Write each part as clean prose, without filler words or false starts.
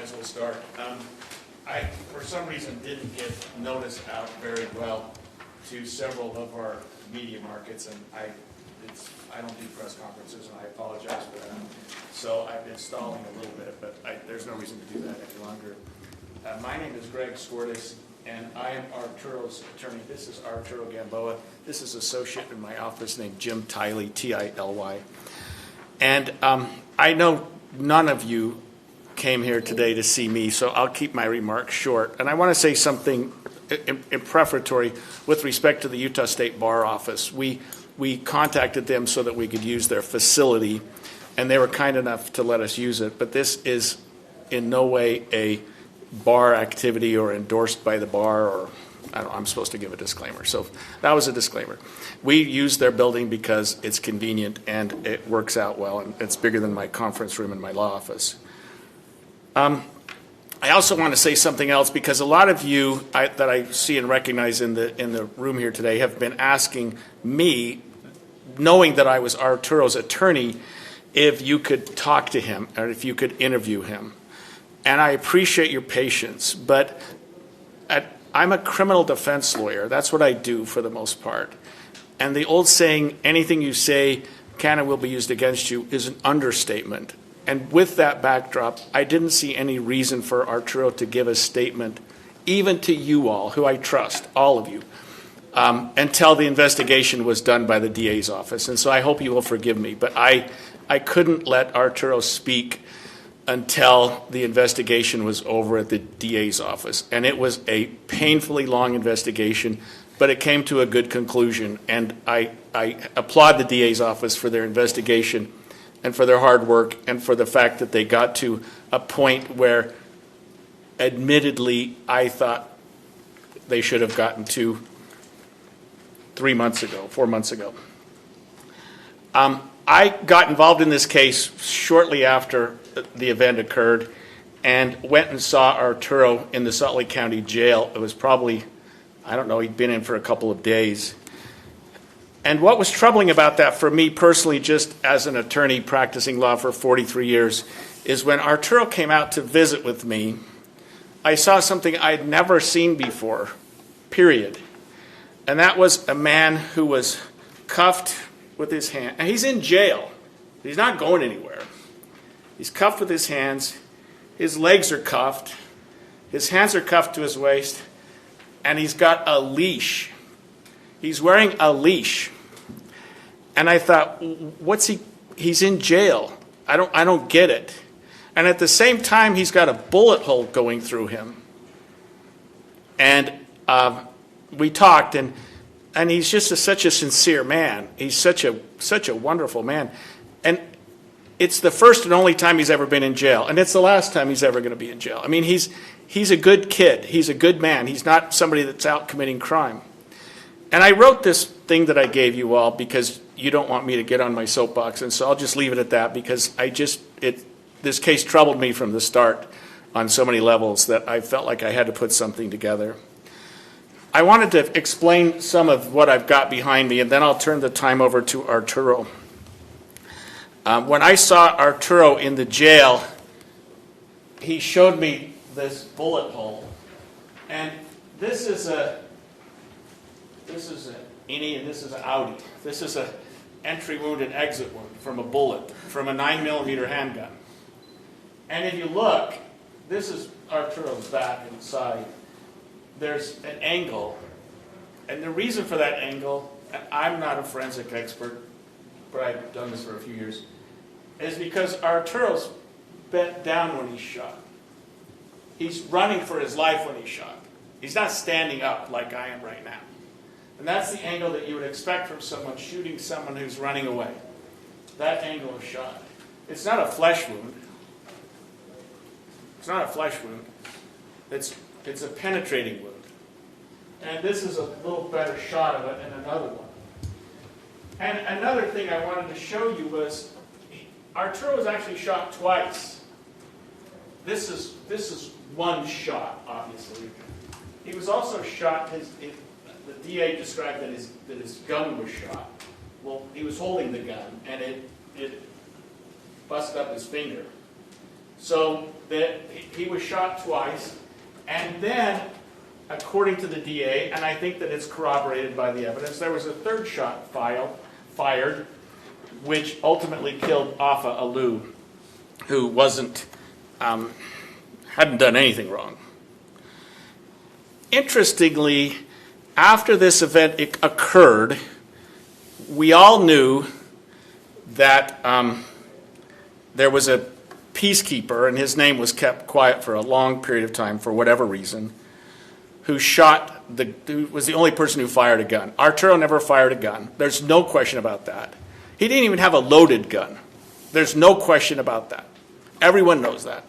as well start. I, for some reason, didn't get notice out very well to several of our media markets, and I don't do press conferences, and I apologize for that. So I've been stalling a little bit, but there's no reason to do that any longer. My name is Skordas, and I am Arturo's attorney. This is Arturo Gamboa. This is associate in my office named Jim Tiley, T-I-L-Y. And I know none of you came here today to see me, so I'll keep my remarks short. And I want to say something in prefatory with respect to the Utah State Bar Office. We contacted them so that we could use their facility, and they were kind enough to let us use it. But this is in no way a bar activity or endorsed by the bar, or I'm supposed to give a disclaimer. So that was a disclaimer. We use their building because it's convenient and it works out well, and it's bigger than my conference room in my law office. I also want to say something else, because a lot of you that I see and recognize in the room here today have been asking me, knowing that I was Arturo's attorney, if you could talk to him or if you could interview him. And I appreciate your patience, but I'm a criminal defense lawyer. That's what I do for the most part. And the old saying, anything you say can and will be used against you, is an understatement. And with that backdrop, I didn't see any reason for Arturo to give a statement, even to you all, who I trust, all of you, until the investigation was done by the DA's office. And so I hope you will forgive me, but I couldn't let Arturo speak until the investigation was over at the DA's office. And it was a painfully long investigation, but it came to a good conclusion. And I applaud the DA's office for their investigation and for their hard work, and for the fact that they got to a point where, admittedly, I thought they should have gotten to 4 months ago. I got involved in this case shortly after the event occurred and went and saw Arturo in the Salt Lake County Jail. It was probably, I don't know, he'd been in for a couple of days. And what was troubling about that for me personally, just as an attorney practicing law for 43 years, is when Arturo came out to visit with me, I saw something I'd never seen before, period. And that was a man who was cuffed with his hand. And he's in jail. He's not going anywhere. He's cuffed with his hands. His legs are cuffed. His hands are cuffed to his waist. And he's got a leash. He's wearing a leash. And I thought, he's in jail. I don't get it. And at the same time, he's got a bullet hole going through him. And we talked, and he's just such a sincere man. He's such a wonderful man. And it's the first and only time he's ever been in jail. And it's the last time he's ever going to be in jail. I mean, he's a good kid. He's a good man. He's not somebody that's out committing crime. And I wrote this thing that I gave you all because you don't want me to get on my soapbox, and so I'll just leave it at that, because this case troubled me from the start on so many levels that I felt like I had to put something together. I wanted to explain some of what I've got behind me, and then I'll turn the time over to Arturo. When I saw Arturo in the jail, he showed me this bullet hole, and this is an innie and this is an outie. This is an entry wound and exit wound from a bullet, from a 9mm handgun. And if you look, this is Arturo's back and side. There's an angle. And the reason for that angle, and I'm not a forensic expert, but I've done this for a few years, is because Arturo's bent down when he's shot. He's running for his life when he's shot. He's not standing up like I am right now. And that's the angle that you would expect from someone shooting someone who's running away. That angle of shot. It's not a flesh wound. It's not a flesh wound. It's a penetrating wound. And this is a little better shot of it, and another one. And another thing I wanted to show you was Arturo was actually shot twice. This is one shot, obviously. He was also shot. The DA described that his gun was shot. Well, he was holding the gun, and it busted up his finger. So he was shot twice, and then, according to the DA, and I think that it's corroborated by the evidence, there was a third shot fired, which ultimately killed Afa Alu, who hadn't done anything wrong. Interestingly, after this event occurred, we all knew that there was a peacekeeper, and his name was kept quiet for a long period of time for whatever reason, who was the only person who fired a gun. Arturo never fired a gun. There's no question about that. He didn't even have a loaded gun. There's no question about that. Everyone knows that.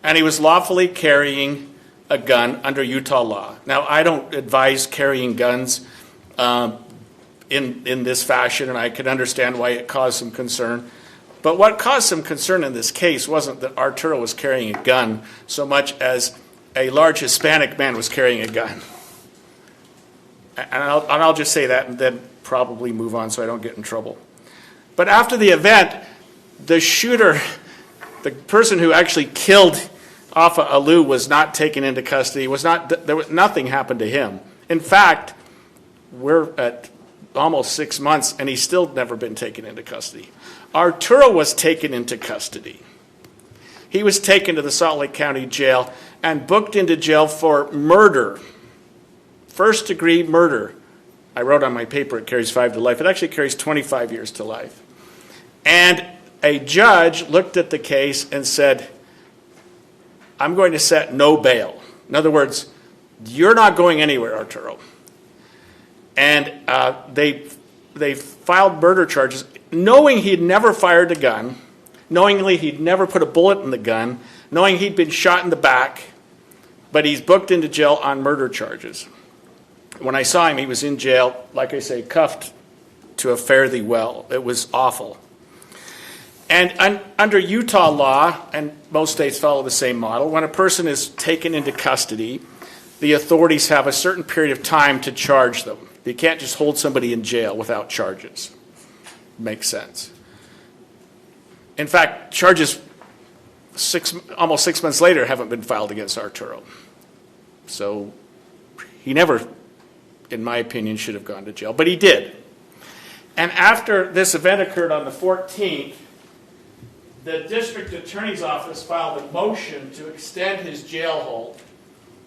And he was lawfully carrying a gun under Utah law. Now, I don't advise carrying guns in this fashion, and I can understand why it caused some concern. But what caused some concern in this case wasn't that Arturo was carrying a gun so much as a large Hispanic man was carrying a gun. And I'll just say that and then probably move on so I don't get in trouble. But after the event, the shooter, the person who actually killed Afa Alu, was not taken into custody. Nothing happened to him. In fact, we're at almost 6 months, and he's still never been taken into custody. Arturo was taken into custody. He was taken to the Salt Lake County Jail and booked into jail for murder, first-degree murder. I wrote on my paper it carries 5 to life. It actually carries 25 years to life. And a judge looked at the case and said, I'm going to set no bail. In other words, you're not going anywhere, Arturo. And they filed murder charges, knowing he'd never fired a gun, knowingly he'd never put a bullet in the gun, knowing he'd been shot in the back, but he's booked into jail on murder charges. When I saw him, he was in jail, like I say, cuffed to a fare thee well. It was awful. And under Utah law, and most states follow the same model, when a person is taken into custody, the authorities have a certain period of time to charge them. You can't just hold somebody in jail without charges. Makes sense. In fact, charges almost 6 months later haven't been filed against Arturo. So he never, in my opinion, should have gone to jail, but he did. And after this event occurred on the 14th, the district attorney's office filed a motion to extend his jail hold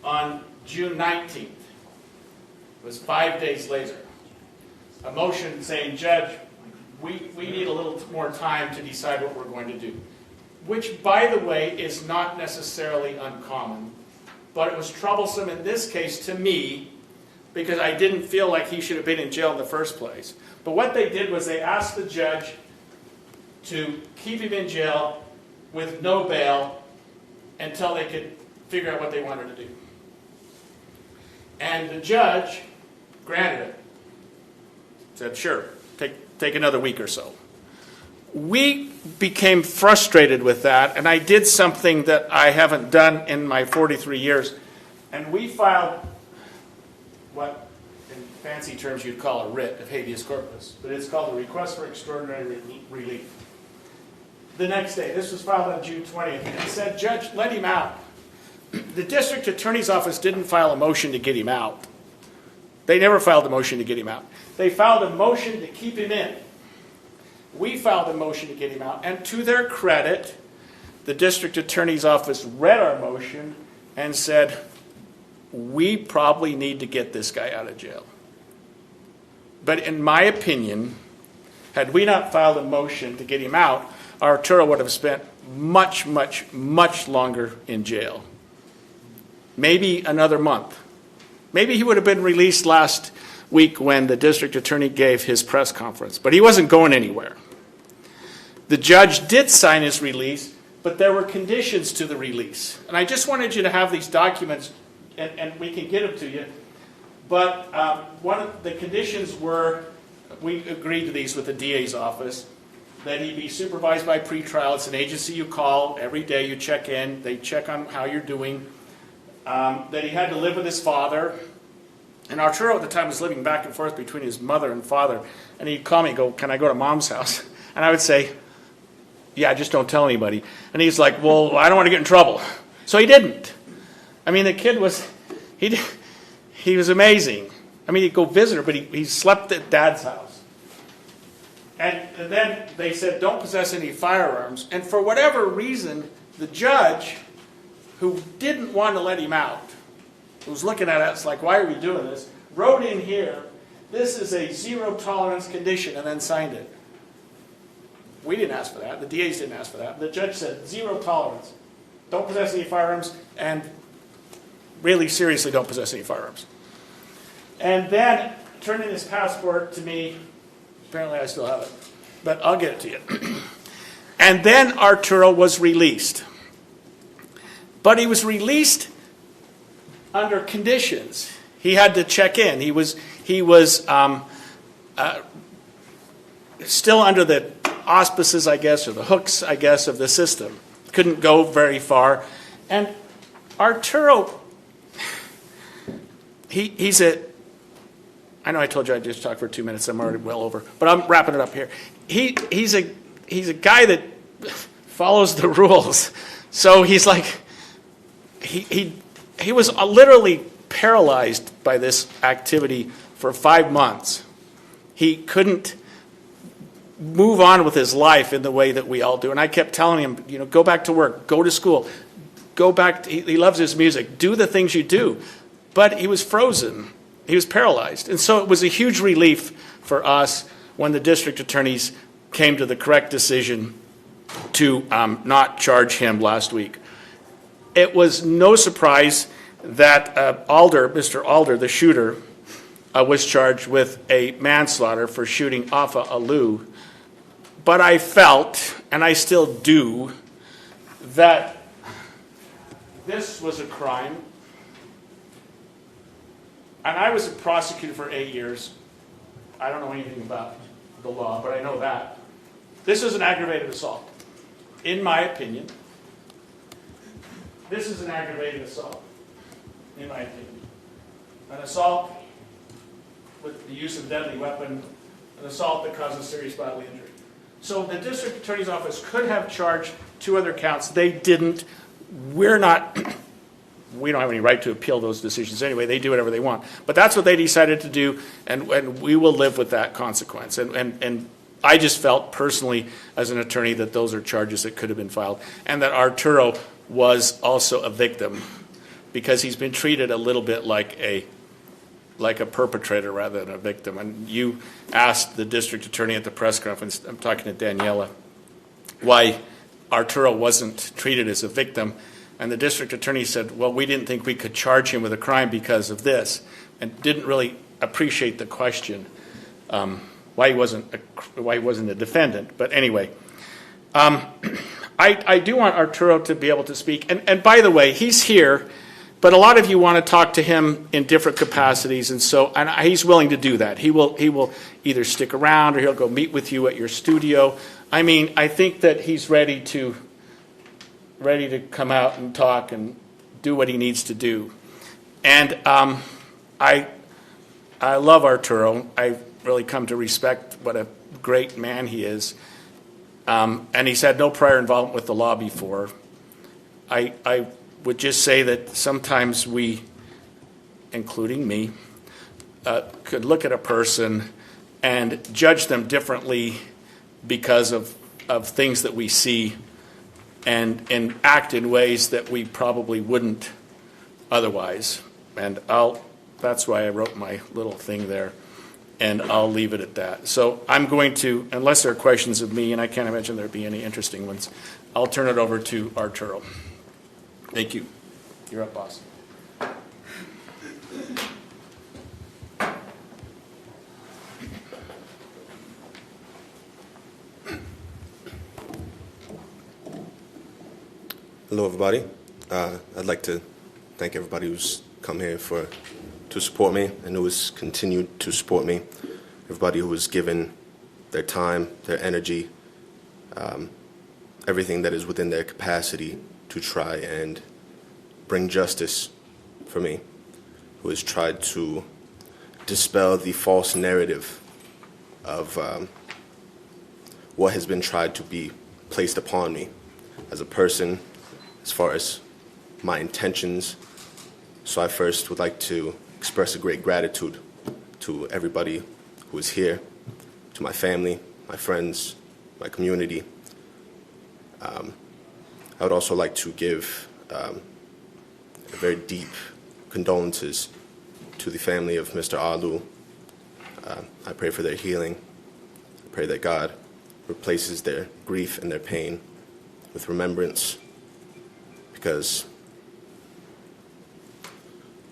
on June 19th. It was 5 days later. A motion saying, Judge, we need a little more time to decide what we're going to do. Which, by the way, is not necessarily uncommon. But it was troublesome in this case to me because I didn't feel like he should have been in jail in the first place. But what they did was they asked the judge to keep him in jail with no bail until they could figure out what they wanted to do. And the judge granted it. Said, sure, take another week or so. We became frustrated with that, and I did something that I haven't done in my 43 years. And we filed what, in fancy terms, you'd call a writ of habeas corpus, but it's called a request for extraordinary relief. The next day, this was filed on June 20th, and it said, Judge, let him out. The district attorney's office didn't file a motion to get him out. They never filed a motion to get him out. They filed a motion to keep him in. We filed a motion to get him out, and to their credit, the district attorney's office read our motion and said, we probably need to get this guy out of jail. But in my opinion, had we not filed a motion to get him out, Arturo would have spent much, much, much longer in jail. Maybe another month. Maybe he would have been released last week when the district attorney gave his press conference, but he wasn't going anywhere. The judge did sign his release, but there were conditions to the release. And I just wanted you to have these documents, and we can get them to you. But one of the conditions were, we agreed to these with the DA's office, that he be supervised by pretrial. It's an agency you call every day, you check in, they check on how you're doing. That he had to live with his father. And Arturo at the time was living back and forth between his mother and father. And he'd call me and go, can I go to mom's house? And I would say, yeah, just don't tell anybody. And he's like, well, I don't want to get in trouble. So he didn't. I mean, the kid was, he was amazing. I mean, he'd go visit her, but he slept at Dad's house. And then they said, don't possess any firearms. And for whatever reason, the judge, who didn't want to let him out, who was looking at us like, why are we doing this, wrote in here, this is a zero tolerance condition, and then signed it. We didn't ask for that. The DAs didn't ask for that. The judge said, zero tolerance. Don't possess any firearms, and really seriously don't possess any firearms. And then turning his passport to me, apparently I still have it, but I'll get it to you. And then Arturo was released. But he was released under conditions. He had to check in. He was still under the auspices, I guess, or the hooks, I guess, of the system. Couldn't go very far. And Arturo, he's a, I know I told you I'd just talk for 2 minutes. I'm already well over, but I'm wrapping it up here. He's a guy that follows the rules. So he's like, he was literally paralyzed by this activity for 5 months. He couldn't move on with his life in the way that we all do. And I kept telling him, go back to work, go to school, go back. He loves his music, do the things you do. But he was frozen. He was paralyzed. And so it was a huge relief for us when the district attorneys came to the correct decision to not charge him last week. It was no surprise that Mr. Alder, the shooter, was charged with a manslaughter for shooting Afa Alu. But I felt, and I still do, that this was a crime. And I was a prosecutor for 8 years. I don't know anything about the law, but I know that. This is an aggravated assault. In my opinion, this is an aggravated assault. In my opinion. An assault with the use of a deadly weapon, an assault that causes serious bodily injury. So the district attorney's office could have charged 2 other counts. They didn't. We don't have any right to appeal those decisions anyway. They do whatever they want. But that's what they decided to do, and we will live with that consequence. And I just felt personally as an attorney that those are charges that could have been filed, and that Arturo was also a victim because he's been treated a little bit like a perpetrator rather than a victim. And you asked the district attorney at the press conference, I'm talking to Daniela, why Arturo wasn't treated as a victim. And the district attorney said, well, we didn't think we could charge him with a crime because of this, and didn't really appreciate the question, why he wasn't a defendant. But anyway, I do want Arturo to be able to speak. And by the way, he's here, but a lot of you want to talk to him in different capacities, and he's willing to do that. He will either stick around or he'll go meet with you at your studio. I mean, I think that he's ready to come out and talk and do what he needs to do. And I love Arturo. I've really come to respect what a great man he is. And he's had no prior involvement with the law before. I would just say that sometimes we, including me, could look at a person and judge them differently because of things that we see and act in ways that we probably wouldn't otherwise. And that's why I wrote my little thing there, and I'll leave it at that. So I'm going to, unless there are questions of me, and I can't imagine there'd be any interesting ones, I'll turn it over to Arturo. Thank you. You're up, boss. Hello, everybody. I'd like to thank everybody who's come here to support me and who has continued to support me. Everybody who has given their time, their energy, everything that is within their capacity to try and bring justice for me, who has tried to dispel the false narrative of what has been tried to be placed upon me as a person, as far as my intentions. So I first would like to express a great gratitude to everybody who is here, to my family, my friends, my community. I would also like to give very deep condolences to the family of Mr. Alu. I pray for their healing. I pray that God replaces their grief and their pain with remembrance, because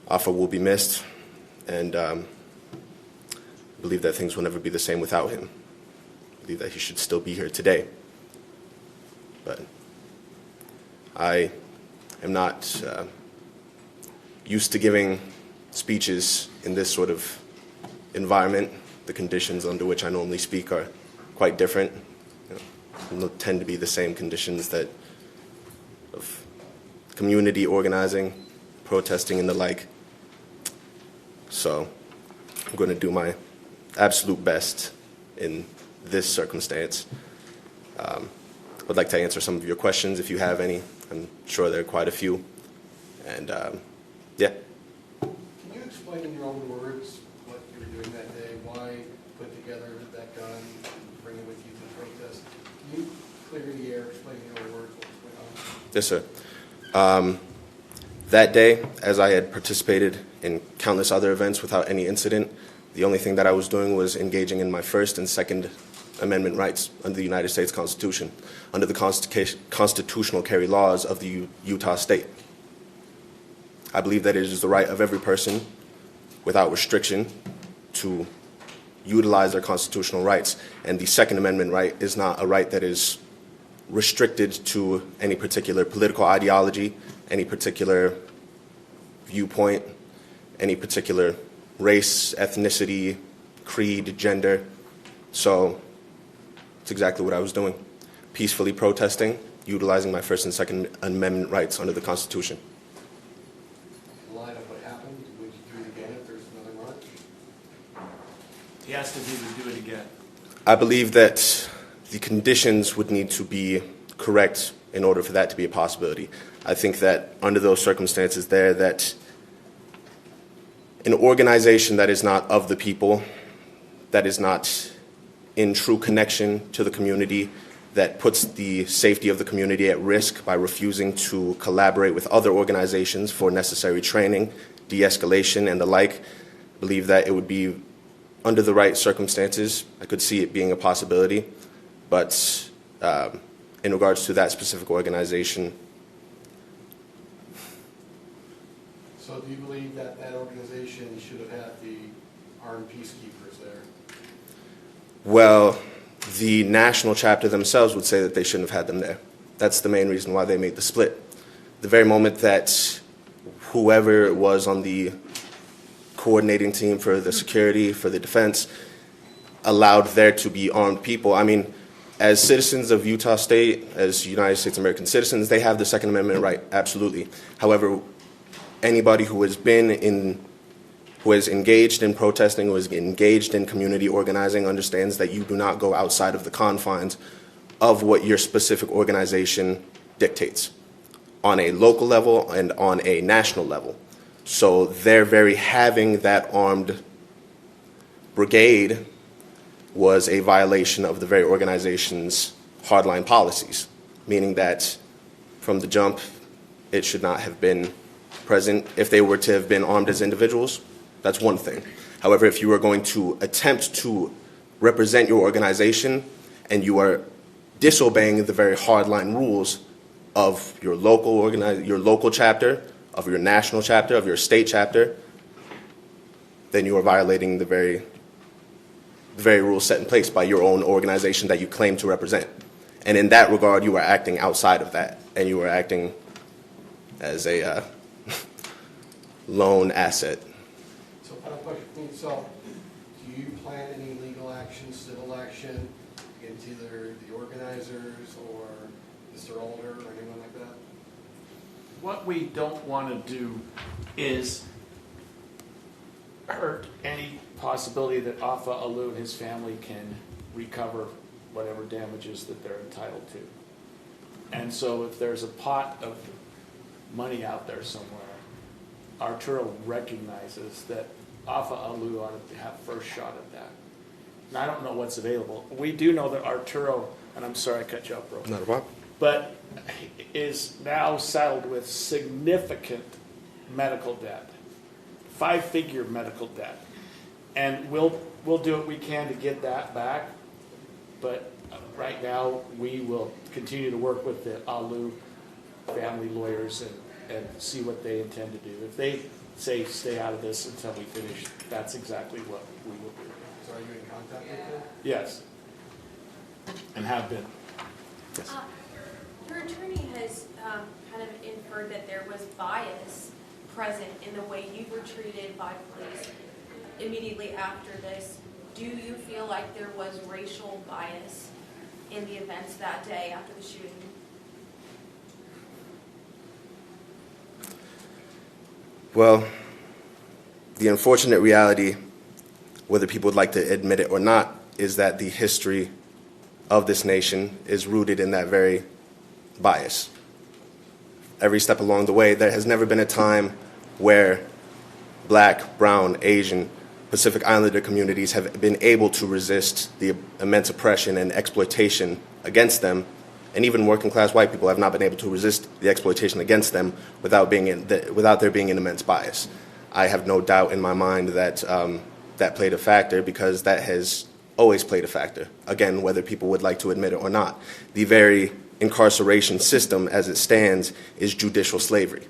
Afa will be missed, and I believe that things will never be the same without him. I believe that he should still be here today. But I am not used to giving speeches in this sort of environment. The conditions under which I normally speak are quite different. Tend to be the same conditions that of community organizing, protesting, and the like. So I'm going to do my absolute best in this circumstance. I'd like to answer some of your questions if you have any. I'm sure there are quite a few. And yeah. Can you explain in your own words what you were doing that day? Why put together that gun and bring it with you to the protest? Can you clear the air, explain in your own words what was going on? Yes, sir. That day, as I had participated in countless other events without any incident, the only thing that I was doing was engaging in my First and Second Amendment rights under the United States Constitution, under the constitutional carry laws of the Utah State. I believe that it is the right of every person, without restriction, to utilize their constitutional rights. And the Second Amendment right is not a right that is restricted to any particular political ideology, any particular viewpoint, any particular race, ethnicity, creed, gender. So it's exactly what I was doing. Peacefully protesting, utilizing my First and Second Amendment rights under the Constitution. In light of what happened, would you do it again if there's another march? He asked if he would do it again. I believe that the conditions would need to be correct in order for that to be a possibility. I think that under those circumstances there, that an organization that is not of the people, that is not in true connection to the community, that puts the safety of the community at risk by refusing to collaborate with other organizations for necessary training, de-escalation, and the like, I believe that it would be, under the right circumstances, I could see it being a possibility. But in regards to that specific organization. So do you believe that that organization should have had the armed peacekeepers there? Well, the national chapter themselves would say that they shouldn't have had them there. That's the main reason why they made the split. The very moment that whoever it was on the coordinating team for the security, for the defense, allowed there to be armed people. I mean, as citizens of Utah State, as United States American citizens, they have the Second Amendment right, absolutely. However, anybody who has engaged in protesting, who has engaged in community organizing, understands that you do not go outside of the confines of what your specific organization dictates on a local level and on a national level. So their very having that armed brigade was a violation of the very organization's hardline policies, meaning that from the jump, it should not have been present. If they were to have been armed as individuals, that's one thing. However, if you are going to attempt to represent your organization and you are disobeying the very hardline rules of your local chapter, of your national chapter, of your state chapter, then you are violating the very rules set in place by your own organization that you claim to represent. And in that regard, you are acting outside of that, and you are acting as a lone asset. So final question for me. So do you plan any legal action, civil action against either the organizers or Mr. Older or anyone like that? What we don't want to do is hurt any possibility that Afa Alu and his family can recover whatever damages that they're entitled to. And so if there's a pot of money out there somewhere, Arturo recognizes that Alpha Alu ought to have first shot at that. And I don't know what's available. We do know that Arturo, and I'm sorry I cut you off, bro. Not a problem. But is now saddled with significant medical debt, 5-figure medical debt. And we'll do what we can to get that back. But right now, we will continue to work with the Alu family lawyers and see what they intend to do. If they say stay out of this until we finish, that's exactly what we will do. So are you in contact with them? Yes, and have been. Yes. Your attorney has kind of inferred that there was bias present in the way you were treated by police immediately after this. Do you feel like there was racial bias in the events that day after the shooting? Well, the unfortunate reality, whether people would like to admit it or not, is that the history of this nation is rooted in that very bias. Every step along the way, there has never been a time where Black, brown, Asian, Pacific Islander communities have been able to resist the immense oppression and exploitation against them, and even working class white people have not been able to resist the exploitation against them without there being an immense bias. I have no doubt in my mind that that played a factor, because that has always played a factor, again, whether people would like to admit it or not. The very incarceration system as it stands is judicial slavery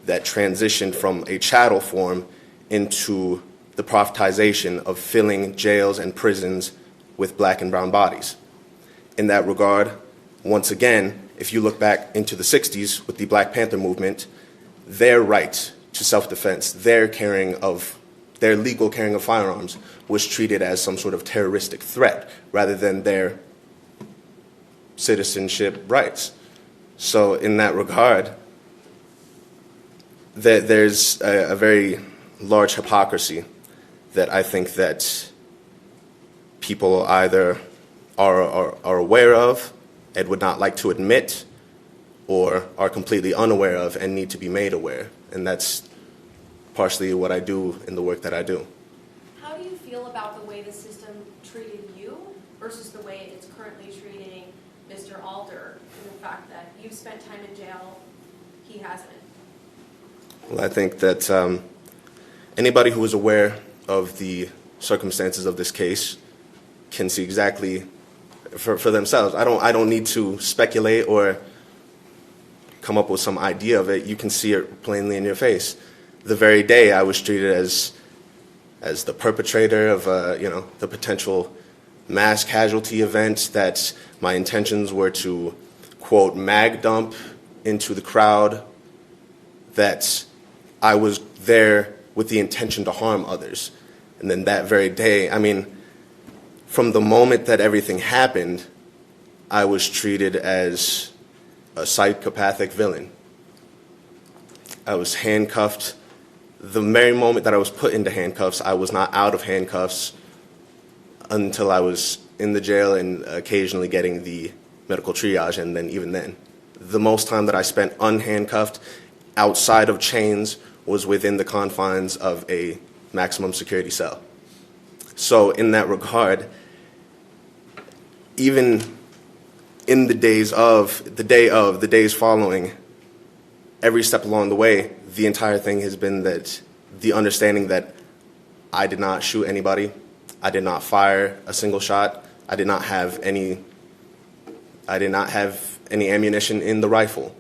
that transitioned from a chattel form into the privatization of filling jails and prisons with Black and brown bodies. In that regard, once again, if you look back into the 60s with the Black Panther movement, their right to self-defense, their legal carrying of firearms was treated as some sort of terroristic threat rather than their citizenship rights. So in that regard, there's a very large hypocrisy that I think that people either are aware of and would not like to admit, or are completely unaware of and need to be made aware. And that's partially what I do in the work that I do. How do you feel about the way the system treated you versus the way it's currently treating Mr. Alder, and the fact that you've spent time in jail, he hasn't? Well, I think that anybody who is aware of the circumstances of this case can see exactly for themselves. I don't need to speculate or come up with some idea of it. You can see it plainly in your face. The very day I was treated as the perpetrator of the potential mass casualty event, that my intentions were to, quote, mag dump into the crowd, that I was there with the intention to harm others. And then that very day, I mean, from the moment that everything happened, I was treated as a psychopathic villain. I was handcuffed. The very moment that I was put into handcuffs, I was not out of handcuffs until I was in the jail and occasionally getting the medical triage, and then even then. The most time that I spent unhandcuffed outside of chains was within the confines of a maximum security cell. So in that regard, even in the days following, every step along the way, the entire thing has been that the understanding that I did not shoot anybody, I did not fire a single shot, I did not have any ammunition in the rifle.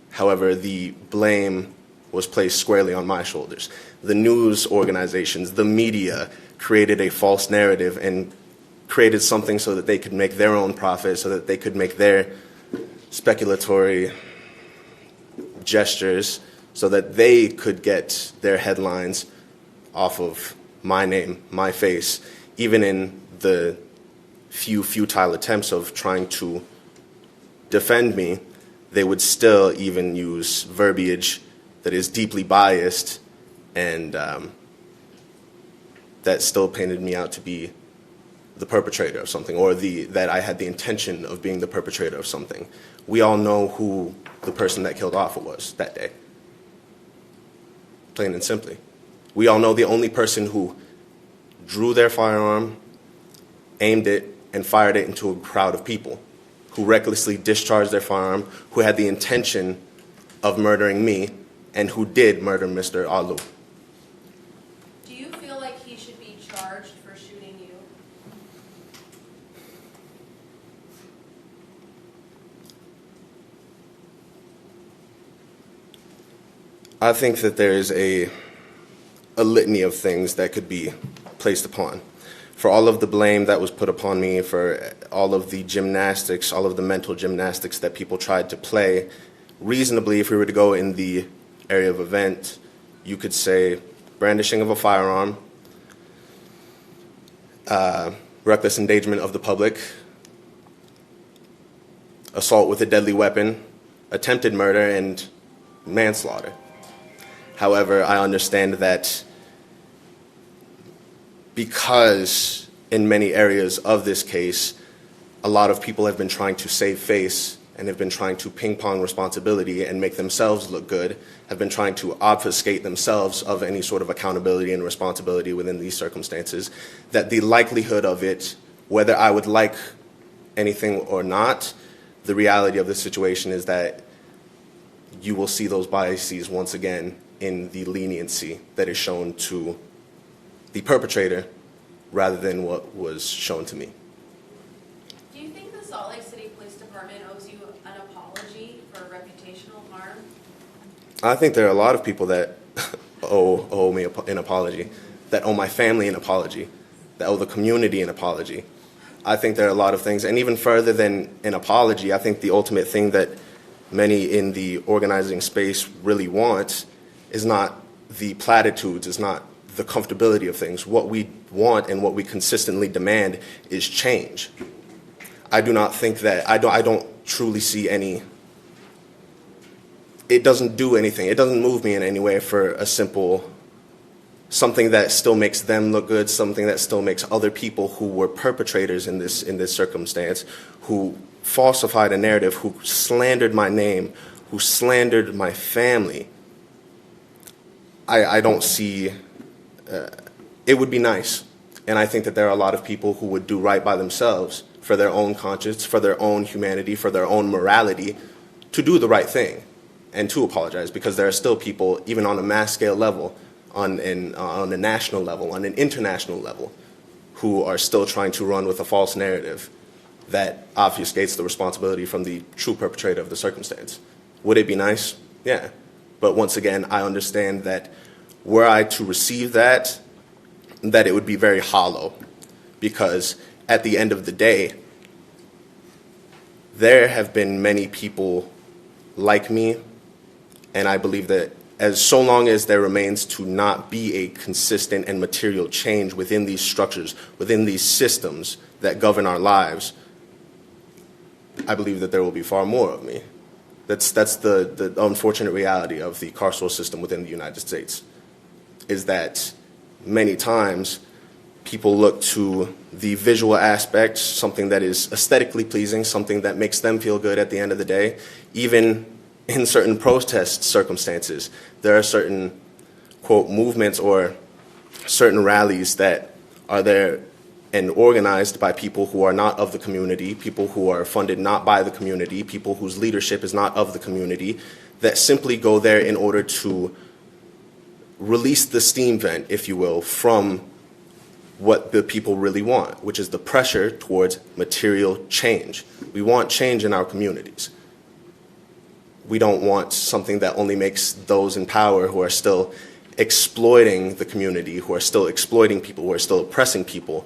However, the blame was placed squarely on my shoulders. The news organizations, the media, created a false narrative and created something so that they could make their own profit, so that they could make their speculatory gestures, so that they could get their headlines off of my name, my face, even in the few futile attempts of trying to defend me. They would still even use verbiage that is deeply biased, and that still painted me out to be the perpetrator of something, or that I had the intention of being the perpetrator of something. We all know who the person that killed Offa was that day. Plain and simply. We all know the only person who drew their firearm, aimed it, and fired it into a crowd of people, who recklessly discharged their firearm, who had the intention of murdering me, and who did murder Mr. Alu. Do you feel like he should be charged for shooting you? I think that there is a litany of things that could be placed upon. For all of the blame that was put upon me, for all of the gymnastics, all of the mental gymnastics that people tried to play, reasonably, if we were to go in the area of event, you could say brandishing of a firearm, reckless endangerment of the public, assault with a deadly weapon, attempted murder, and manslaughter. However, I understand that because in many areas of this case, a lot of people have been trying to save face and have been trying to ping-pong responsibility and make themselves look good, have been trying to obfuscate themselves of any sort of accountability and responsibility within these circumstances, that the likelihood of it, whether I would like anything or not, the reality of the situation is that you will see those biases once again in the leniency that is shown to the perpetrator rather than what was shown to me. Do you think the Salt Lake City Police Department owes you an apology for reputational harm? I think there are a lot of people that owe me an apology, that owe my family an apology, that owe the community an apology. I think there are a lot of things, and even further than an apology, I think the ultimate thing that many in the organizing space really want is not the platitudes, is not the comfortability of things. What we want and what we consistently demand is change. I do not think that, I don't truly see any, it doesn't do anything. It doesn't move me in any way for a simple, something that still makes them look good, something that still makes other people who were perpetrators in this circumstance, who falsified a narrative, who slandered my name, who slandered my family. I don't see, it would be nice. And I think that there are a lot of people who would do right by themselves for their own conscience, for their own humanity, for their own morality, to do the right thing and to apologize, because there are still people, even on a mass scale level, on a national level, on an international level, who are still trying to run with a false narrative that obfuscates the responsibility from the true perpetrator of the circumstance. Would it be nice? Yeah. But once again, I understand that were I to receive that it would be very hollow, because at the end of the day, there have been many people like me, and I believe that so long as there remains to not be a consistent and material change within these structures, within these systems that govern our lives, I believe that there will be far more of me. That's the unfortunate reality of the carceral system within the United States, is that many times people look to the visual aspect, something that is aesthetically pleasing, something that makes them feel good at the end of the day. Even in certain protest circumstances, there are certain, quote, movements or certain rallies that are there and organized by people who are not of the community, people who are funded not by the community, people whose leadership is not of the community, that simply go there in order to release the steam vent, if you will, from what the people really want, which is the pressure towards material change. We want change in our communities. We don't want something that only makes those in power who are still exploiting the community, who are still exploiting people, who are still oppressing people.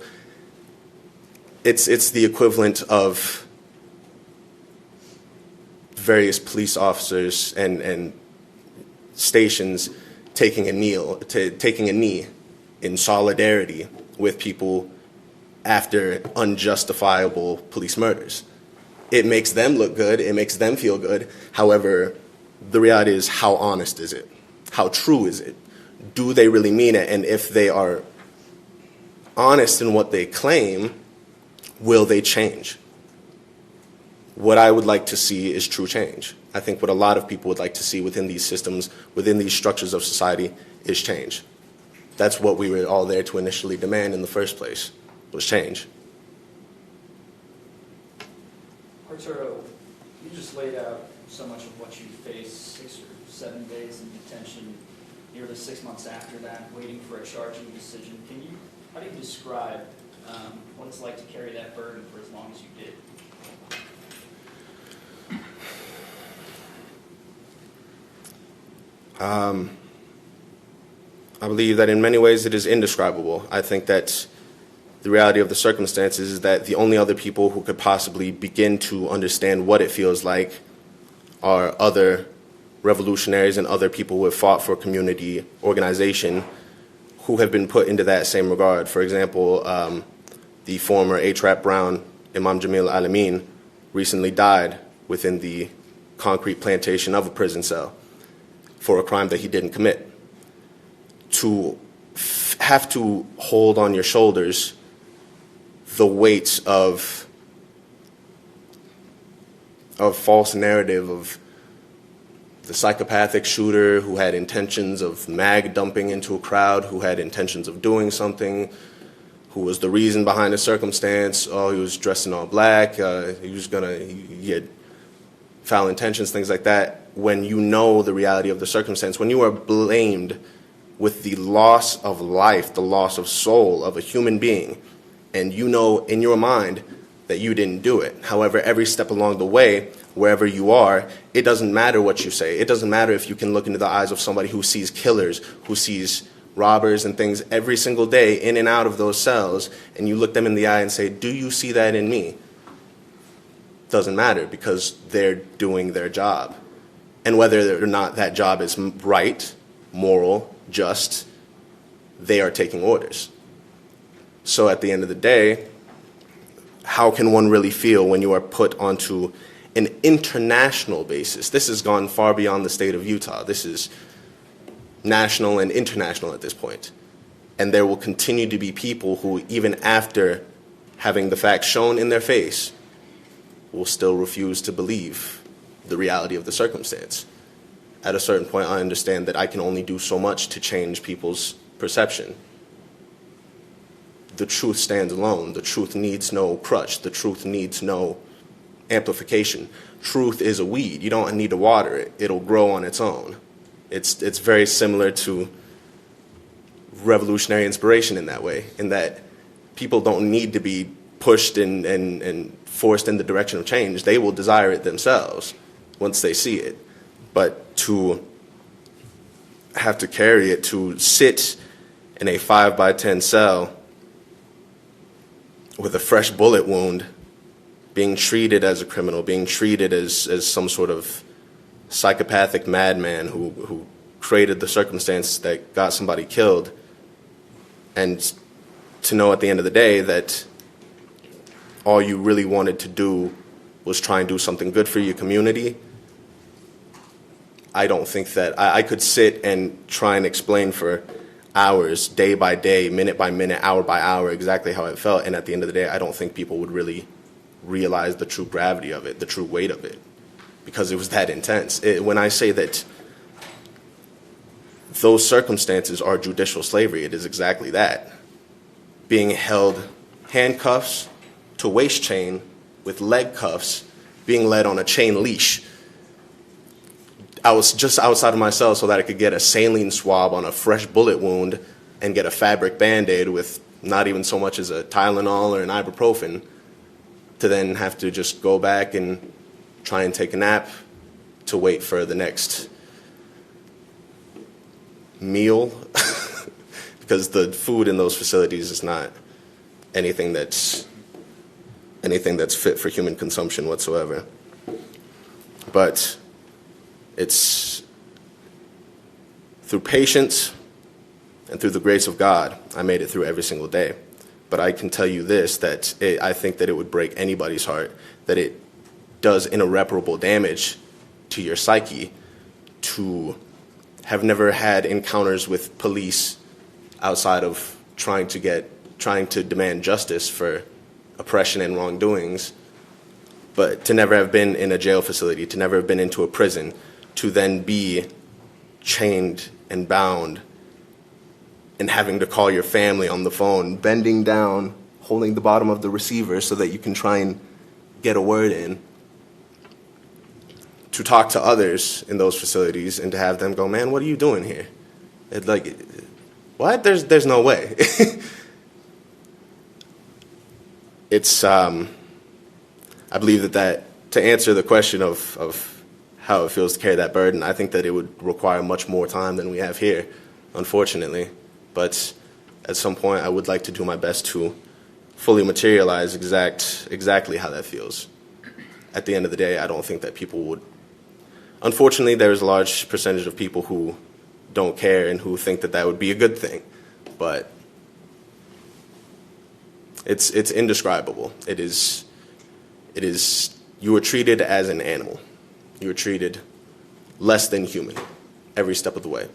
It's the equivalent of various police officers and stations taking a knee in solidarity with people after unjustifiable police murders. It makes them look good, it makes them feel good. However, the reality is, how honest is it? How true is it? Do they really mean it? And if they are honest in what they claim, will they change? What I would like to see is true change. I think what a lot of people would like to see within these systems, within these structures of society, is change. That's what we were all there to initially demand in the first place, was change. Arturo, you just laid out so much of what you faced, 6 or 7 days in detention, nearly 6 months after that, waiting for a charging decision. How do you describe what it's like to carry that burden for as long as you did? I believe that in many ways it is indescribable. I think that the reality of the circumstances is that the only other people who could possibly begin to understand what it feels like are other revolutionaries and other people who have fought for community organization who have been put into that same regard. For example, the former A-Trap Brown, Imam Jamil Al-Amin, recently died within the concrete plantation of a prison cell for a crime that he didn't commit. To have to hold on your shoulders the weight of false narrative of the psychopathic shooter who had intentions of mag dumping into a crowd, who had intentions of doing something, who was the reason behind the circumstance. Oh, he was dressed in all black. He had foul intentions, things like that. When you know the reality of the circumstance, when you are blamed with the loss of life, the loss of soul of a human being, and you know in your mind that you didn't do it. However, every step along the way, wherever you are, it doesn't matter what you say. It doesn't matter if you can look into the eyes of somebody who sees killers, who sees robbers and things every single day in and out of those cells, and you look them in the eye and say, do you see that in me? Doesn't matter, because they're doing their job. And whether or not that job is right, moral, just, they are taking orders. So at the end of the day, how can one really feel when you are put onto an international basis? This has gone far beyond the state of Utah. This is national and international at this point. And there will continue to be people who, even after having the facts shown in their face, will still refuse to believe the reality of the circumstance. At a certain point, I understand that I can only do so much to change people's perception. The truth stands alone. The truth needs no crutch. The truth needs no amplification. Truth is a weed. You don't need to water it. It'll grow on its own. It's very similar to revolutionary inspiration in that way, in that people don't need to be pushed and forced in the direction of change. They will desire it themselves once they see it. But to have to carry it, to sit in a 5x10 cell with a fresh bullet wound, being treated as a criminal, being treated as some sort of psychopathic madman who created the circumstance that got somebody killed, and to know at the end of the day that all you really wanted to do was try and do something good for your community. I don't think that I could sit and try and explain for hours, day by day, minute by minute, hour by hour, exactly how it felt. And at the end of the day, I don't think people would really realize the true gravity of it, the true weight of it, because it was that intense. When I say that those circumstances are judicial slavery, it is exactly that. Being held handcuffs to waist chain with leg cuffs, being led on a chain leash. I was just outside of my cell so that I could get a saline swab on a fresh bullet wound and get a fabric Band-Aid with not even so much as a Tylenol or an ibuprofen, to then have to just go back and try and take a nap to wait for the next meal because the food in those facilities is not anything that's fit for human consumption whatsoever. But it's through patience and through the grace of God, I made it through every single day. But I can tell you this, that I think that it would break anybody's heart, that it does irreparable damage to your psyche to have never had encounters with police outside of trying to demand justice for oppression and wrongdoings, but to never have been in a jail facility, to never have been into a prison, to then be chained and bound and having to call your family on the phone, bending down, holding the bottom of the receiver so that you can try and get a word in, to talk to others in those facilities and to have them go, man, what are you doing here? It's like, what? There's no way. It's, I believe that to answer the question of how it feels to carry that burden, I think that it would require much more time than we have here, unfortunately. But at some point, I would like to do my best to fully materialize exactly how that feels. At the end of the day, I don't think that people would. Unfortunately, there's a large percentage of people who don't care and who think that that would be a good thing. But it's indescribable. It is, you were treated as an animal. You were treated less than human every step of the way.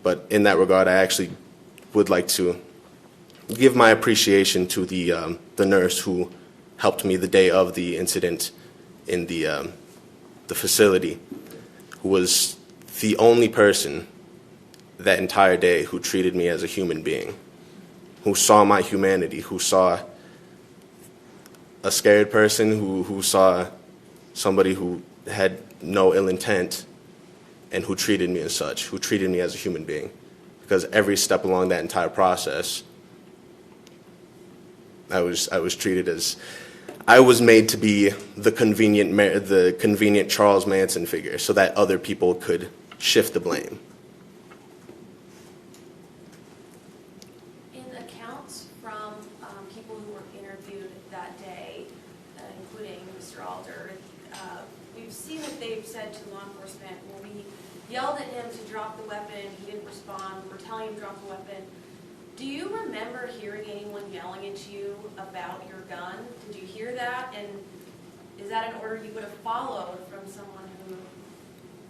But in that regard, I actually would like to give my appreciation to the nurse who helped me the day of the incident in the facility, who was the only person that entire day who treated me as a human being, who saw my humanity, who saw a scared person, who saw somebody who had no ill intent, and who treated me as such, who treated me as a human being. Because every step along that entire process, I was treated as, I was made to be the convenient Charles Manson figure so that other people could shift the blame. In accounts from people who were interviewed that day, including Mr. Alder, we've seen that they've said to law enforcement, well, we yelled at him to drop the weapon, he didn't respond, we're telling him to drop the weapon. Do you remember hearing anyone yelling at you about your gun? Did you hear that? And is that an order you would have followed from someone who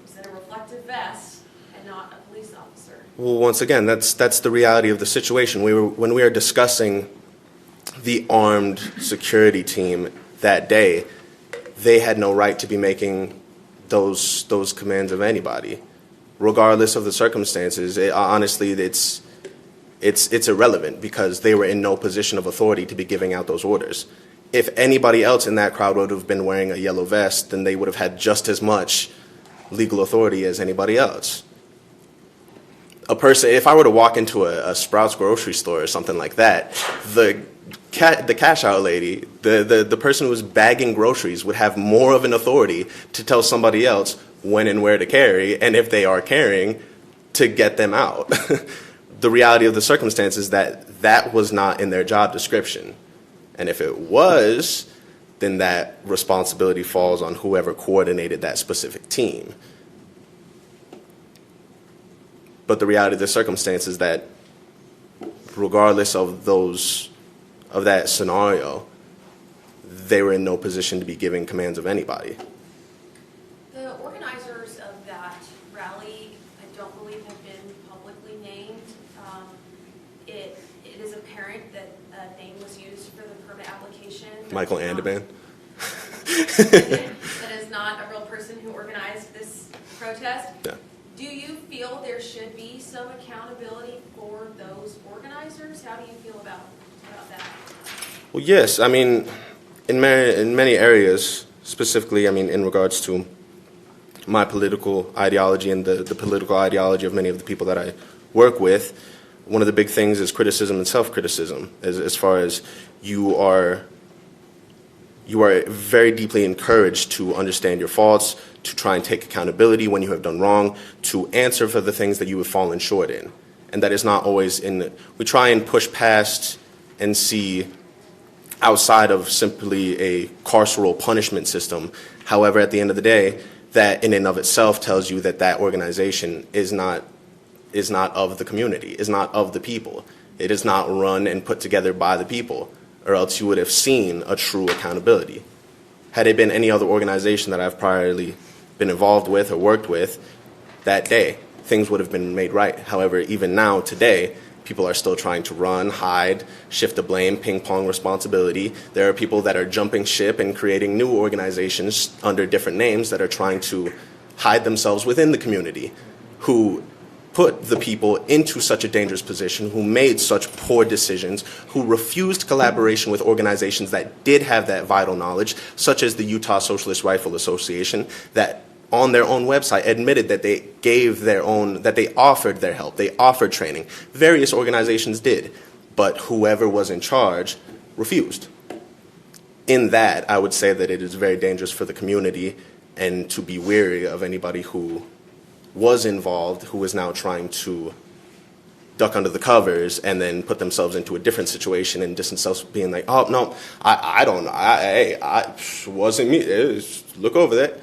was in a reflective vest and not a police officer? Well, once again, that's the reality of the situation. When we were discussing the armed security team that day, they had no right to be making those commands of anybody, regardless of the circumstances. Honestly, it's irrelevant because they were in no position of authority to be giving out those orders. If anybody else in that crowd would have been wearing a yellow vest, then they would have had just as much legal authority as anybody else. A person, if I were to walk into a Sprouts grocery store or something like that, the cash out lady, the person who was bagging groceries would have more of an authority to tell somebody else when and where to carry, and if they are carrying, to get them out. The reality of the circumstance is that was not in their job description. And if it was, then that responsibility falls on whoever coordinated that specific team. But the reality of the circumstance is that regardless of that scenario, they were in no position to be giving commands of anybody. The organizers of that rally, I don't believe have been publicly named. It is apparent that a name was used for the permit application. Michael Andaban. That is not a real person who organized this protest. Yeah. Do you feel there should be some accountability for those organizers? How do you feel about that? Well, yes. I mean, in many areas, specifically, I mean, in regards to my political ideology and the political ideology of many of the people that I work with, one of the big things is criticism and self-criticism, as far as you are very deeply encouraged to understand your faults, to try and take accountability when you have done wrong, to answer for the things that you have fallen short in. And that is not always we try and push past and see outside of simply a carceral punishment system. However, at the end of the day, that in and of itself tells you that that organization is not of the community, is not of the people. It is not run and put together by the people, or else you would have seen a true accountability. Had it been any other organization that I've priorly been involved with or worked with, that day, things would have been made right. However, even now, today, People are still trying to run, hide, shift the blame, ping pong responsibility. There are people that are jumping ship and creating new organizations under different names that are trying to hide themselves within the community, who put the people into such a dangerous position, who made such poor decisions, who refused collaboration with organizations that did have that vital knowledge, such as the Utah Socialist Rifle Association, that on their own website admitted that they that they offered their help, they offered training. Various organizations did, but whoever was in charge refused. In that, I would say that it is very dangerous for the community and to be wary of anybody who was involved, who is now trying to duck under the covers and then put themselves into a different situation and distance themselves, being like, oh, no, I don't know, I wasn't me, look over that.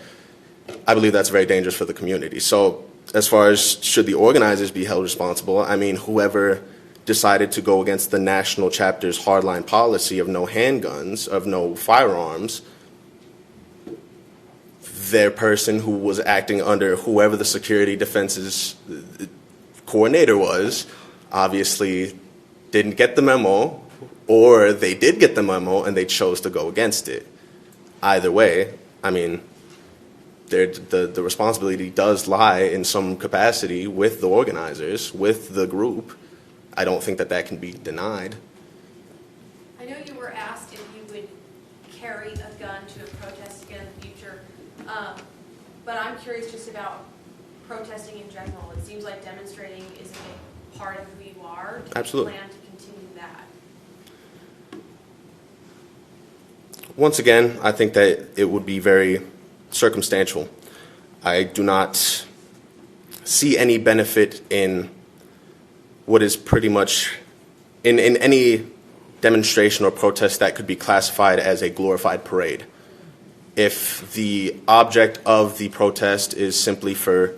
I believe that's very dangerous for the community. So as far as should the organizers be held responsible, I mean, whoever decided to go against the national chapter's hardline policy of no handguns, of no firearms, their person who was acting under whoever the security defenses coordinator was obviously didn't get the memo, or they did get the memo and they chose to go against it. Either way, I mean, the responsibility does lie in some capacity with the organizers, with the group. I don't think that that can be denied. I know you were asked if you would carry a gun to a protest again in the future, but I'm curious just about protesting in general. It seems like demonstrating is a big part of who you are. Do Absolutely. you plan to continue that? Once again, I think that it would be very circumstantial. I do not see any benefit in what is pretty much in any demonstration or protest that could be classified as a glorified parade. If the object of the protest is simply for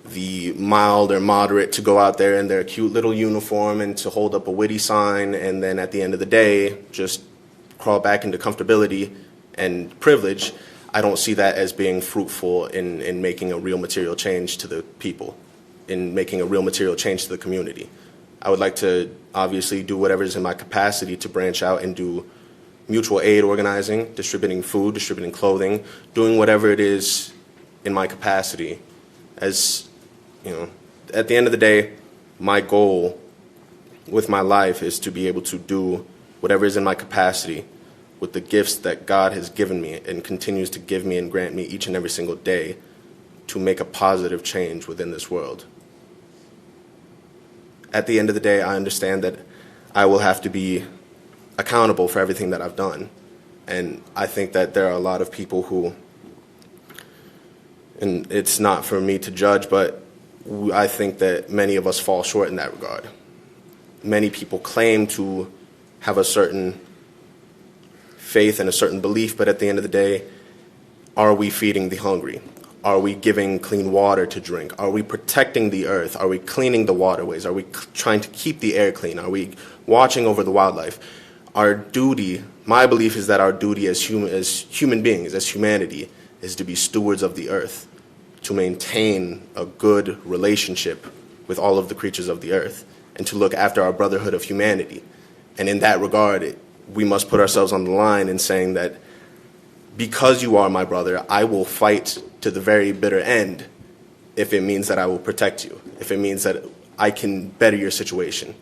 the mild or moderate to go out there in their cute little uniform and to hold up a witty sign, and then at the end of the day just crawl back into comfortability and privilege, I don't see that as being fruitful in making a real material change to the people, in making a real material change to the community. I would like to obviously do whatever is in my capacity to branch out and do mutual aid organizing, distributing food, distributing clothing, doing whatever it is in my capacity. As you know, at the end of the day, my goal with my life is to be able to do whatever is in my capacity with the gifts that God has given me and continues to give me and grant me each and every single day to make a positive change within this world. At the end of the day, I understand that I will have to be accountable for everything that I've done. And I think that there are a lot of people who, and it's not for me to judge, but I think that many of us fall short in that regard. Many people claim to have a certain faith and a certain belief, but at the end of the day, are we feeding the hungry? Are we giving clean water to drink? Are we protecting the earth? Are we cleaning the waterways? Are we trying to keep the air clean? Are we watching over the wildlife? Our duty, my belief is that our duty as human beings, as humanity, is to be stewards of the earth, to maintain a good relationship with all of the creatures of the earth, and to look after our brotherhood of humanity. And in that regard, we must put ourselves on the line in saying that because you are my brother, I will fight to the very bitter end if it means that I will protect you, if it means that I can better your situation.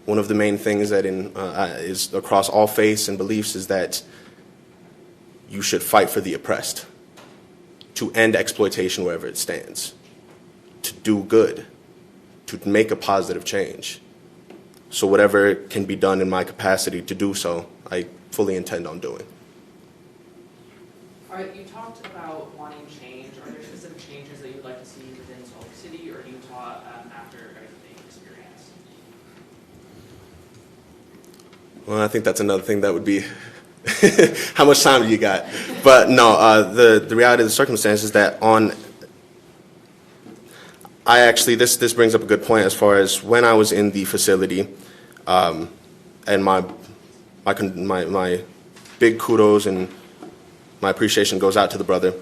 One of the main things that is across all faiths and beliefs is that you should fight for the oppressed, to end exploitation wherever it stands, to do good, to make a positive change. So whatever can be done in my capacity to do so, I fully intend on doing. All right, you talked about wanting change. Are there specific changes that you'd like to see within Salt Lake City or Utah after everything experience? Well, I think that's another thing that would be how much time do you got? But no, the reality of the circumstance is that this brings up a good point as far as when I was in the facility, and my big kudos and my appreciation goes out to the brother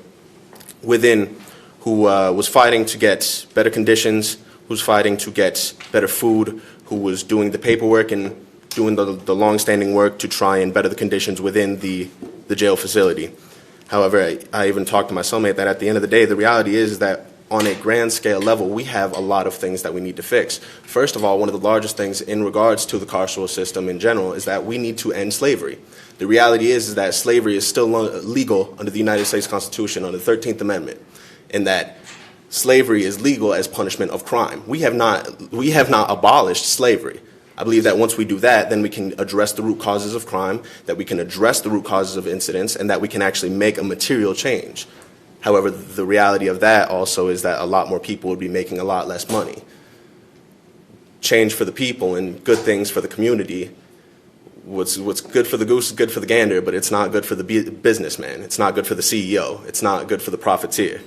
within who was fighting to get better conditions, who's fighting to get better food, who was doing the paperwork and doing the long-standing work to try and better the conditions within the jail facility. However, I even talked to my cellmate that at the end of the day, the reality is that on a grand scale level, we have a lot of things that we need to fix. First of all, one of the largest things in regards to the carceral system in general is that we need to end slavery. The reality is that slavery is still legal under the United States Constitution, under the 13th Amendment, and that slavery is legal as punishment of crime. We have not abolished slavery. I believe that once we do that, then we can address the root causes of crime, that we can address the root causes of incidents, and that we can actually make a material change. However, the reality of that also is that a lot more people would be making a lot less money. Change for the people and good things for the community. What's good for the goose is good for the gander, but it's not good for the businessman. It's not good for the CEO. It's not good for the profiteer.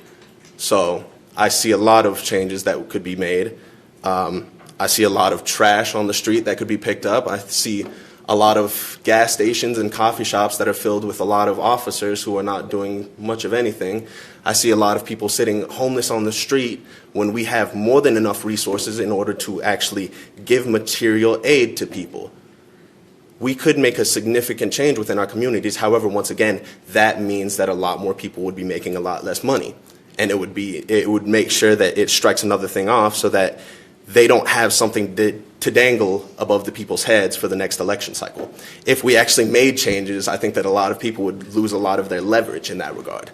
So I see a lot of changes that could be made. I see a lot of trash on the street that could be picked up. I see a lot of gas stations and coffee shops that are filled with a lot of officers who are not doing much of anything. I see a lot of people sitting homeless on the street when we have more than enough resources in order to actually give material aid to people. We could make a significant change within our communities. However, once again, that means that a lot more people would be making a lot less money. And it would make sure that it strikes another thing off so that they don't have something to dangle above the people's heads for the next election cycle. If we actually made changes, I think that a lot of people would lose a lot of their leverage in that regard.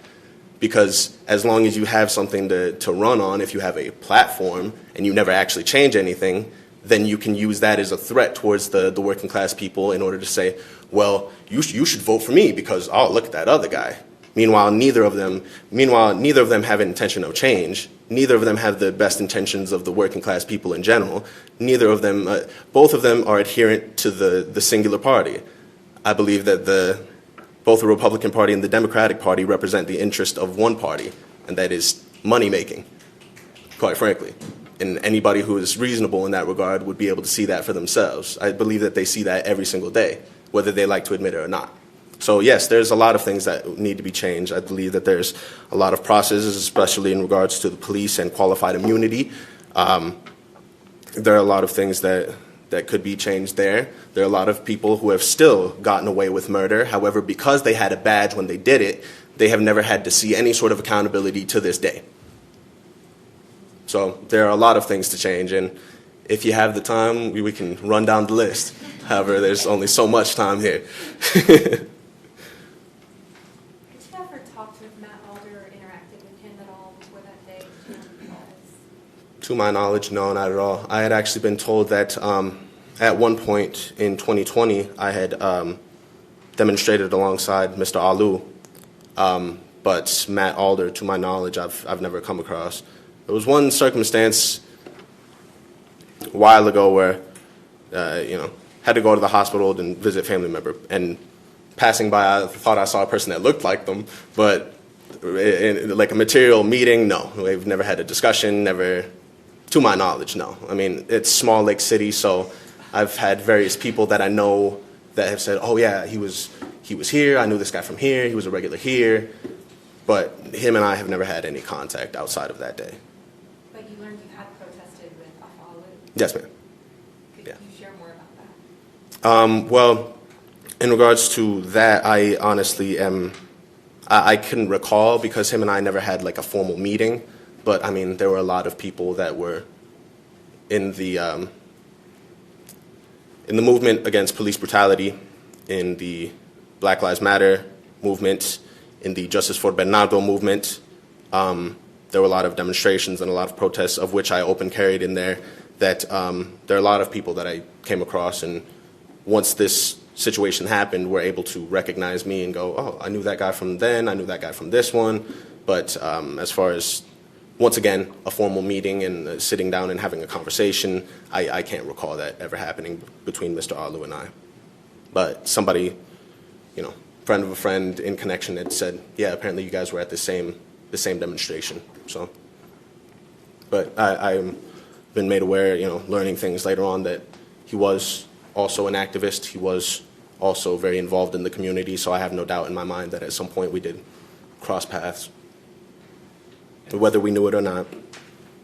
Because as long as you have something to run on, if you have a platform and you never actually change anything, then you can use that as a threat towards the working class people in order to say, well, you should vote for me because, oh, look at that other guy. Meanwhile, neither of them have an intention of change. Neither of them have the best intentions of the working class people in general. Neither of them, both of them are adherent to the singular party. I believe that both the Republican Party and the Democratic Party represent the interest of one party, and that is money making, quite frankly. And anybody who is reasonable in that regard would be able to see that for themselves. I believe that they see that every single day, whether they like to admit it or not. So yes, there's a lot of things that need to be changed. I believe that there's a lot of processes, especially in regards to the police and qualified immunity. There are a lot of things that could be changed there. There are a lot of people who have still gotten away with murder. However, because they had a badge when they did it, they have never had to see any sort of accountability to this day. So there are a lot of things to change, and if you have the time, we can run down the list. However, there's only so much time here. To my knowledge, no, not at all. I had actually been told that at one point in 2020, I had demonstrated alongside Mr. Alu, but Matt Alder, to my knowledge, I've never come across. There was one circumstance a while ago where, had to go to the hospital and visit a family member, and passing by, I thought I saw a person that looked like them, but in like a material meeting, no. We've never had a discussion, never. To my knowledge, no. I mean, it's small lake city, so I've had various people that I know that have said, oh yeah, he was here, I knew this guy from here, he was a regular here, but him and I have never had any contact outside of that day. But you learned you had protested with Afalu. Yes, ma'am. Could Yeah. you share more about that? Well, in regards to that, I honestly I couldn't recall because him and I never had like a formal meeting. But I mean, there were a lot of people that were in the movement against police brutality, in the Black Lives Matter movement, in the Justice for Bernardo movement. There were a lot of demonstrations and a lot of protests, of which I open carried in there. That there are a lot of people that I came across, and once this situation happened, were able to recognize me and go, oh, I knew that guy from then, I knew that guy from this one. But as far as once again, a formal meeting and sitting down and having a conversation, I can't recall that ever happening between Mr. Alu and I. But somebody, friend of a friend in connection had said, yeah, apparently you guys were at the same demonstration. So, but I've been made aware, learning things later on that he was also an activist. He was also very involved in the community. So I have no doubt in my mind that at some point we did cross paths, whether we knew it or not.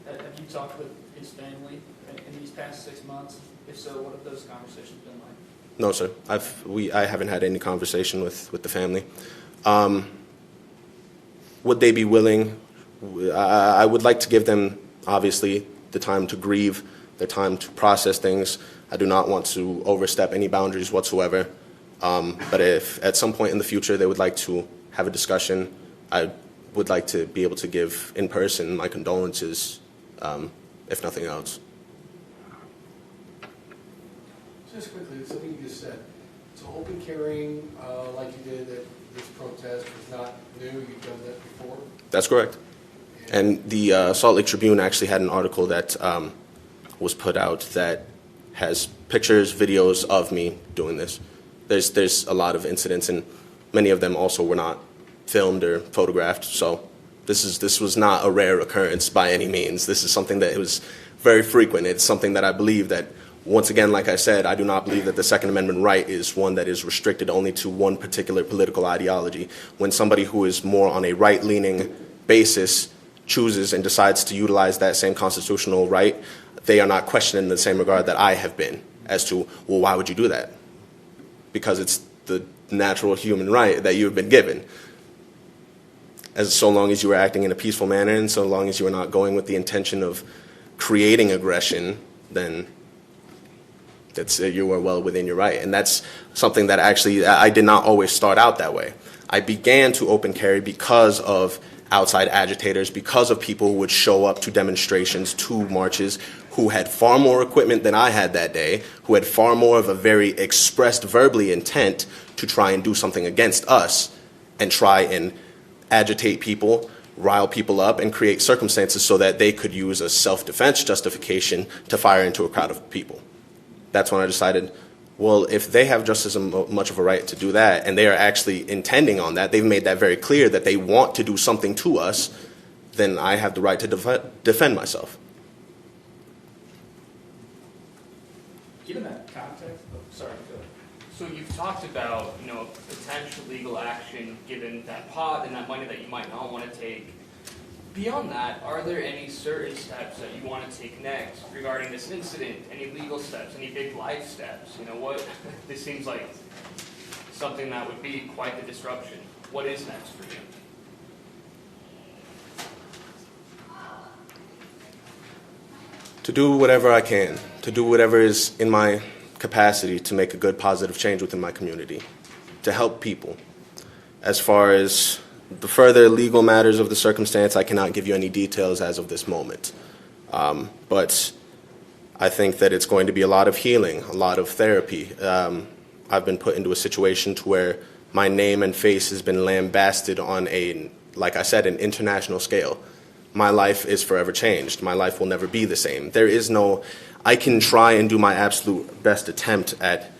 Have you talked with his family in these past 6 months? If so, what have those conversations been like? No, sir. I haven't had any conversation with the family. Would they be willing? I would like to give them, obviously, the time to grieve, the time to process things. I do not want to overstep any boundaries whatsoever. But if at some point in the future they would like to have a discussion, I would like to be able to give in person my condolences, if nothing else. Just quickly, something you just said. So open carrying, like you did at this protest, was not new, you've done that before? That's correct. And the Salt Lake Tribune actually had an article that was put out that has pictures, videos of me doing this. There's a lot of incidents, and many of them also were not filmed or photographed. So this was not a rare occurrence by any means. This is something that was very frequent. It's something that I believe that, once again, like I said, I do not believe that the Second Amendment right is one that is restricted only to one particular political ideology. When somebody who is more on a right-leaning basis chooses and decides to utilize that same constitutional right, they are not questioned in the same regard that I have been as to, well, why would you do that? Because it's the natural human right that you have been given. So long as you are acting in a peaceful manner and so long as you are not going with the intention of creating aggression, then you are well within your right. And that's something that actually I did not always start out that way. I began to open carry because of outside agitators, because of people who would show up to demonstrations, to marches, who had far more equipment than I had that day, who had far more of a very expressed verbally intent to try and do something against us and try and agitate people, rile people up, and create circumstances so that they could use a self-defense justification to fire into a crowd of people. That's when I decided, well, if they have just as much of a right to do that, and they are actually intending on that, they've made that very clear that they want to do something to us, then I have the right to defend myself. Given that context, sorry, go ahead. So you've talked about, potential legal action given that pot and that money that you might not want to take. Beyond that, are there any certain steps that you want to take next regarding this incident? Any legal steps, any big life steps? This seems like something that would be quite the disruption. What is next for you? To do whatever I can, to do whatever is in my capacity to make a good, positive change within my community, to help people. As far as the further legal matters of the circumstance, I cannot give you any details as of this moment. But I think that it's going to be a lot of healing, a lot of therapy. I've been put into a situation to where my name and face has been lambasted on like I said, an international scale. My life is forever changed. My life will never be the same. I can try and do my absolute best attempt at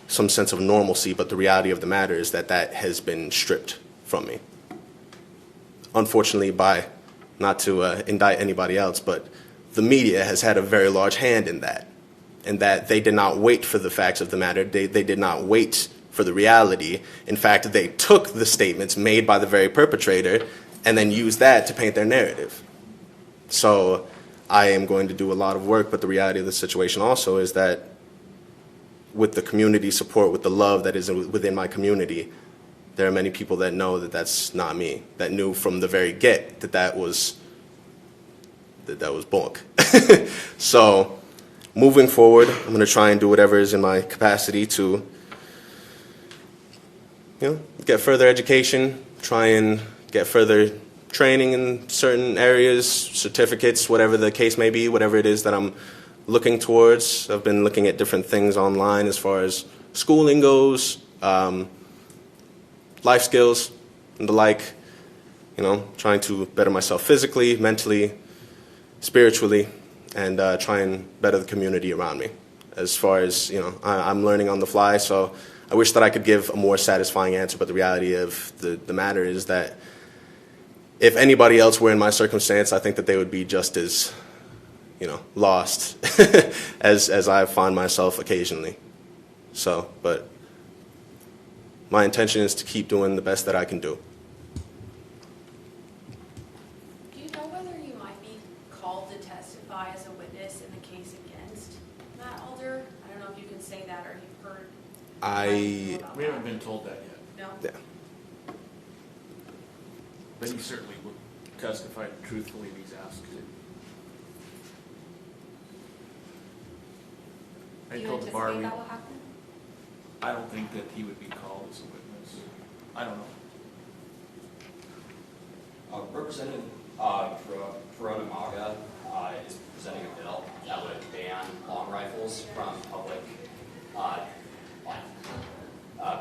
some sense of normalcy, but the reality of the matter is that has been stripped from me. Unfortunately, not to indict anybody else, but the media has had a very large hand in that, and that they did not wait for the facts of the matter. They did not wait for the reality. In fact, they took the statements made by the very perpetrator and then used that to paint their narrative. So I am going to do a lot of work, but the reality of the situation also is that with the community support, with the love that is within my community, there are many people that know that that's not me, that knew from the very get that was bunk. So moving forward, I'm going to try and do whatever is in my capacity to get further education, try and get further training in certain areas, certificates, whatever the case may be, whatever it is that I'm looking towards. I've been looking at different things online as far as schooling goes, life skills and the like, trying to better myself physically, mentally, spiritually, and try and better the community around me. As far as, I'm learning on the fly, so I wish that I could give a more satisfying answer, but the reality of the matter is that if anybody else were in my circumstance, I think that they would be just as, lost as I find myself occasionally. So, but my intention is to keep doing the best that I can do. Do you know whether you might be called to testify as a witness in the case against Matt Alder? I, We haven't been told that yet, No? yeah. but he certainly will testify truthfully if he's asked to. Do I you told the bar, anticipate that will happen? I don't think that he would be called as a witness. I don't know. Representative Corona Maga is presenting a bill that would ban long rifles from public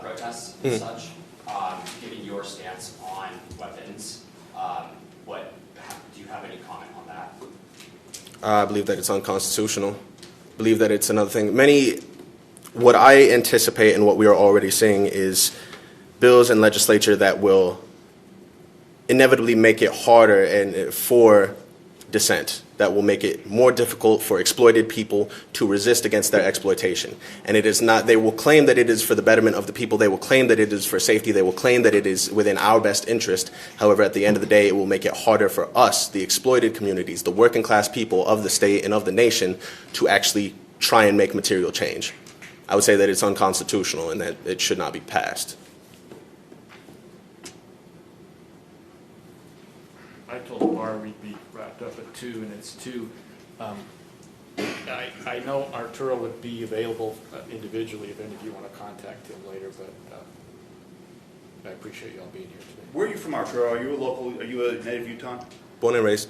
protests and such. Given your stance on weapons, do you have any comment on that? I believe that it's unconstitutional. Believe that it's another thing. What I anticipate and what we are already seeing is bills in legislature that will inevitably make it harder and for dissent, that will make it more difficult for exploited people to resist against their exploitation. And it is not, they will claim that it is for the betterment of the people, they will claim that it is for safety, they will claim that it is within our best interest. However, at the end of the day, it will make it harder for us, the exploited communities, the working class people of the state and of the nation, to actually try and make material change. I would say that it's unconstitutional and that it should not be passed. I told the bar we'd be wrapped up at 2, and it's 2. I know Arturo would be available individually if any of you want to contact him later, but I appreciate y'all being here today. Where are you from, Arturo? Are you a native Utah? Born and raised.